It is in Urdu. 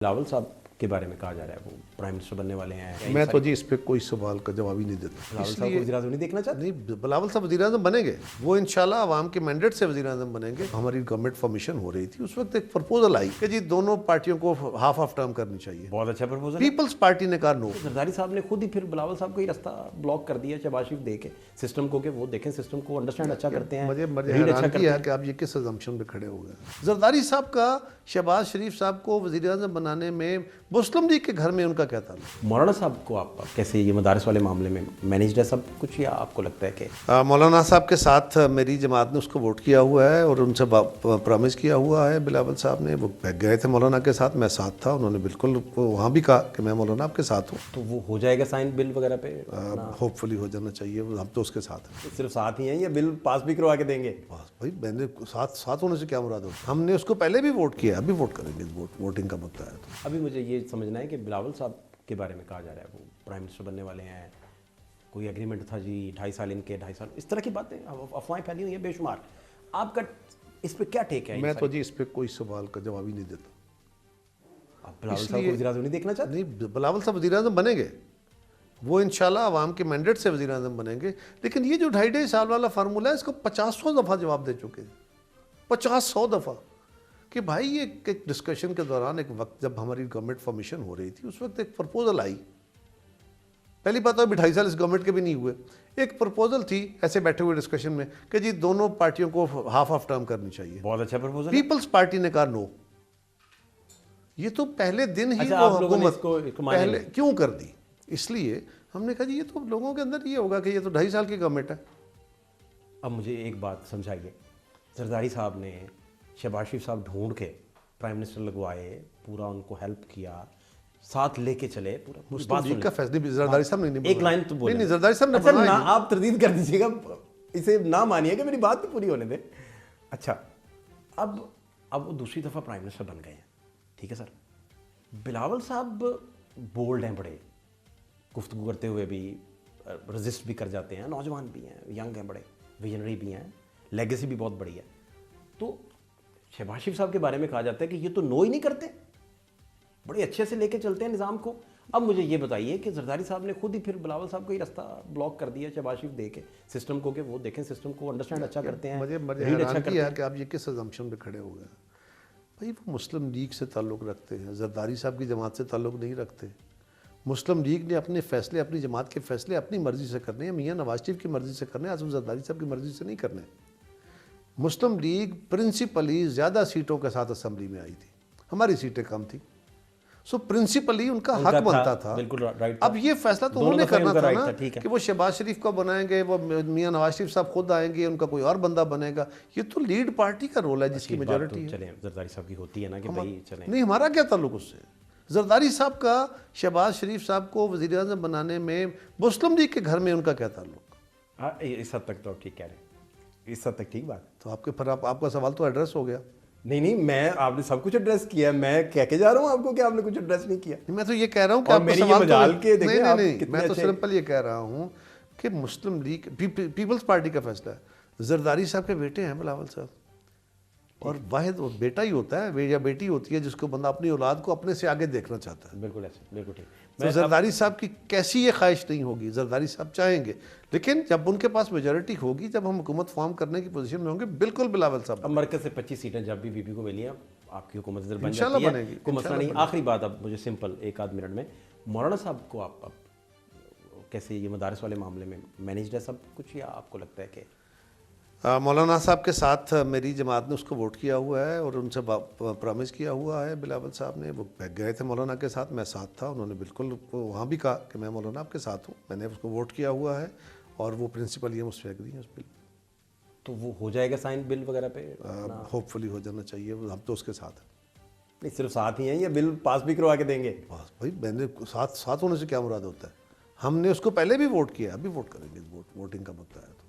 بلاول صاحب کے بارے میں کہا جا رہا ہے وہ پرائم منسٹر بننے والے ہیں. میں تو جی اس پہ کوئی سوال کا جواب ہی نہیں دیتا. بلاول صاحب کو وزیر اعظم نہیں دیکھنا چاہتے؟ نہیں، بلاول صاحب وزیر اعظم بنیں گے. وہ انشاءاللہ عوام کے مینڈیٹ سے وزیر اعظم بنیں گے. ہماری گورنمنٹ فارمیشن ہو رہی تھی، اس وقت ایک پرپوزل آئی کہ جی دونوں پارٹیوں کو ہاف آف ٹرم کرنی چاہیے. بہت اچھا پرپوزل. پیپلز پارٹی نے کہا نو. زرداری صاحب نے خود ہی پھر بلاول صاحب کو ہی راستہ بلاک کر دیا شہباز شریف دے کے سسٹم کو کہ وہ دیکھیں سسٹم کو انڈرسٹینڈ اچھا کرتے ہیں. مجھے حیران کیا کہ آپ یہ کس اسمپشن پہ کھڑے ہو گئے. زرداری صاحب کا شہباز شریف صاحب کو وزیر اعظم بنانے میں مسلم لیگ کے گھر میں ان کا کیا تعلق؟ مولانا صاحب کو آپ کیسے یہ مدارس والے معاملے میں مینیجڈ ہے سب کچھ، یا آپ کو لگتا ہے کہ مولانا صاحب کے ساتھ میری جماعت نے اس کو ووٹ کیا ہوا ہے اور ان سے پرامس کیا ہوا ہے. بلاول صاحب نے وہ گئے تھے مولانا کے ساتھ، میں ساتھ تھا. انہوں نے بالکل وہاں بھی کہا کہ میں مولانا آپ کے ساتھ ہوں. تو وہ ہو جائے گا سائن بل وغیرہ پہ؟ ہوپ فلی ہو جانا چاہیے. ہم تو اس کے ساتھ ہیں. صرف ساتھ ہی ہیں یا بل پاس بھی کروا کے دیں گے؟ بس بھائی میں نے ساتھ ہونے سے کیا مراد ہو. ہم نے اس کو پہلے بھی ووٹ کیا، ابھی ووٹ کریں گے. ووٹنگ کا مدعا ہے. تو ابھی مجھے یہ سمجھنا ہے کہ بلاول صاحب کے بارے میں کہا جا رہا ہے وہ پرائم منسٹر بننے والے ہیں، کوئی ایگریمنٹ تھا جی 2.5 سال ان کے 2.5 سال، اس طرح کی باتیں افواہیں پھیلی ہوئی ہیں بے شمار. آپ کا اس پہ کیا ٹیک ہے؟ میں تو جی اس پہ کوئی سوال کا جواب ہی نہیں دیتا. آپ بلاول صاحب کو وزیر اعظم نہیں دیکھنا چاہتے؟ نہیں، بلاول صاحب وزیر اعظم بنیں گے. وہ انشاءاللہ عوام کے مینڈیٹ سے وزیر اعظم بنیں گے. لیکن یہ جو 2.5 سال والا فارمولہ ہے، اس کو 50-100 دفعہ جواب دے چکے ہیں. 50-100 دفعہ کہ بھائی یہ ایک ڈسکشن کے دوران ایک وقت جب ہماری گورنمنٹ فارمیشن ہو رہی تھی، اس وقت ایک پرپوزل آئی. پہلی بات تو 2.5 سال اس گورنمنٹ کے بھی نہیں ہوئے. ایک پرپوزل تھی ایسے بیٹھے ہوئے ڈسکشن میں کہ جی دونوں پارٹیوں کو ہاف آف ٹرم کرنی چاہیے. بہت اچھا پرپوزل. پیپلز پارٹی نے کہا نو. یہ تو پہلے دن ہی وہ حکومت پہلے کیوں کر دی؟ اس لیے ہم نے کہا جی یہ تو لوگوں کے اندر یہ ہوگا کہ یہ تو 2.5 سال کی گورنمنٹ ہے. اب مجھے ایک بات سمجھائیے، زرداری صاحب نے شہباز شریف صاحب ڈھونڈ کے پرائم منسٹر لگوائے، پورا ان کو ہیلپ کیا، ساتھ لے کے چلے پورا. مسلم لیگ کا فیصلہ زرداری صاحب نے ایک لائن تو بولے. نہیں، زرداری صاحب نے اچھا بنایا. آپ تردید کر دیجیے گا، اسے نہ مانیے گا، میری بات تو پوری ہونے دیں. اچھا اب وہ دوسری دفعہ پرائم منسٹر بن گئے ہیں، ٹھیک ہے سر. بلاول صاحب بولڈ ہیں بڑے، گفتگو کرتے ہوئے بھی رزسٹ بھی کر جاتے ہیں، نوجوان بھی ہیں، ینگ ہیں، بڑے ویژنری بھی ہیں، لیگیسی بھی بہت بڑی ہے. تو شہباز شریف صاحب کے بارے میں کہا جاتا ہے کہ یہ تو نو ہی نہیں کرتے، بڑے اچھے سے لے کے چلتے ہیں نظام کو. اب مجھے یہ بتائیے کہ زرداری صاحب نے خود ہی پھر بلاول صاحب کو ہی راستہ بلاک کر دیا شہباز شریف دے کے سسٹم کو کہ وہ دیکھیں سسٹم کو انڈرسٹینڈ اچھا کرتے ہیں. مجھے حیران کیا کہ آپ یہ کس اسمپشن پہ کھڑے ہو گئے. بھائی وہ مسلم لیگ سے تعلق رکھتے ہیں، زرداری صاحب کی جماعت سے تعلق نہیں رکھتے. مسلم لیگ نے اپنے فیصلے، اپنی جماعت کے فیصلے اپنی مرضی سے کرنے ہیں. میاں نواز شریف کی مرضی سے کرنے ہیں، اعظم زرداری صاحب کی مرضی سے نہیں کرنے. مسلم لیگ پرنسپلی زیادہ سیٹوں کے ساتھ اسمبلی میں آئی تھی، ہماری سیٹیں کم تھیں. سو پرنسپلی ان کا حق بنتا تھا. اب یہ فیصلہ تو انہوں نے کرنا تھا نا کہ وہ شہباز شریف کو بنائیں گے، وہ میاں نواز شریف صاحب خود آئیں گے، ان کا کوئی اور بندہ بنے گا. یہ تو لیڈ پارٹی کا رول ہے جس کی میجورٹی ہے. چلیں زرداری صاحب کی ہوتی ہے نا کہ بھائی چلیں. نہیں، ہمارا کیا تعلق اس سے؟ زرداری صاحب کا شہباز شریف صاحب کو وزیر اعظم بنانے میں مسلم لیگ کے گھر میں ان کا کیا تعلق؟ ہاں اس حد تک تو ٹھیک کہہ رہے ہیں، اس حد تک ٹھیک بات. تو آپ کا سوال تو ایڈریس ہو گیا. نہیں آپ نے سب کچھ ایڈریس کیا. میں کہہ کے جا رہا ہوں آپ کو کہ آپ نے کچھ ایڈریس نہیں کیا. میں تو یہ کہہ رہا ہوں کہ آپ کا سوال نہیں، میں تو سمپل یہ کہہ رہا ہوں کہ مسلم لیگ پیپلز پارٹی کا فیصلہ ہے. زرداری صاحب کے بیٹے ہیں بلاول صاحب، اور واحد وہ بیٹا ہی ہوتا ہے یا بیٹی ہوتی ہے جس کو بندہ اپنی اولاد کو اپنے سے آگے دیکھنا چاہتا ہے. بالکل ایسے، بالکل ٹھیک. تو زرداری صاحب کی کیسی یہ خواہش نہیں ہوگی. زرداری صاحب چاہیں گے، لیکن جب ان کے پاس میجورٹی ہوگی، جب ہم حکومت فارم کرنے کی پوزیشن میں ہوں گے، بالکل بلاول صاحب. اب مرکز سے 25 سیٹیں جب بھی بی پی کو ملی ہیں، آپ کی حکومت ادھر بن انشاءاللہ جاتی ہے، بنے گی، کوئی مسئلہ نہیں. آخری بات اب مجھے سمپل 1-8 منٹ میں، مولانا صاحب کو آپ کیسے یہ مدارس والے معاملے میں مینیجڈ ہے سب کچھ، یا آپ کو لگتا ہے کہ مولانا صاحب کے ساتھ میری جماعت نے اس کو ووٹ کیا ہوا ہے اور ان سے پرامس کیا ہوا ہے. بلاول صاحب نے وہ گئے تھے مولانا کے ساتھ، میں ساتھ تھا. انہوں نے بالکل وہاں بھی کہا کہ میں مولانا آپ کے ساتھ ہوں. میں نے اس کو ووٹ کیا ہوا ہے اور وہ پرنسپل یہ مجھ سے ایگری ہیں اس بل. تو وہ ہو جائے گا سائن بل وغیرہ پہ؟ ہوپ فلی ہو جانا چاہیے. ہم تو اس کے ساتھ ہیں. نہیں صرف ساتھ ہی ہیں یا بل پاس بھی کروا کے دیں گے؟ بس بھائی میں نے ساتھ ہونے سے کیا مراد ہوتا ہے. ہم نے اس کو پہلے بھی ووٹ کیا، ابھی ووٹ کریں گے. ووٹنگ کا مدعا ہے. تو